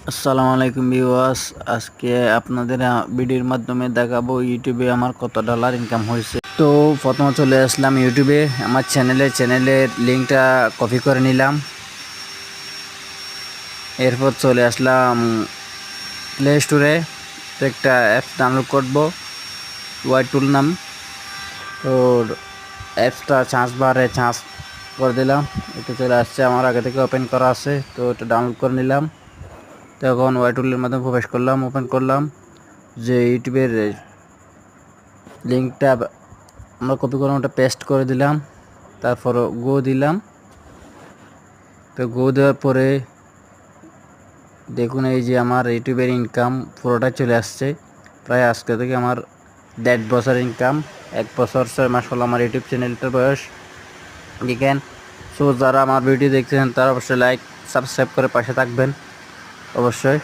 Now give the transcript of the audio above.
আসসালামু আলাইকুম ভিউয়ার্স। আজকে আপনাদের ভিডিওর মাধ্যমে দেখাবো ইউটিউবে আমার কত ডলার ইনকাম হয়েছে। তো প্রথমে চলে আসলাম ইউটিউবে, আমার চ্যানেলের লিঙ্কটা কপি করে নিলাম। এরপর চলে আসলাম প্লে স্টোরে, তো একটা অ্যাপস ডাউনলোড করব, ওয়াই টুল নাম। তো অ্যাপসটা চার্জ করে দিলাম, এটা চলে আসছে, আমার আগে থেকে ওপেন করা আছে, তো এটা ডাউনলোড করে নিলাম। তখন ওয়াই টুলের মাধ্যমে প্রবেশ করলাম, ওপেন করলাম, যে ইউটিউবের লিঙ্কটা আমরা কপি করে ওটা পেস্ট করে দিলাম, তারপর গো দিলাম। তো গো দেওয়ার পরে দেখুন এই যে আমার ইউটিউবের ইনকাম পুরোটাই চলে আসছে। প্রায় আজকে থেকে আমার 1.5 বছর ইনকাম, 1 বছর 6 মাস হলো আমার ইউটিউব চ্যানেলটার বয়স। দেখেন, সো যারা আমার ভিডিও দেখছেন তারা অবশ্যই লাইক সাবস্ক্রাইব করে পাশে থাকবেন অবশ্যই।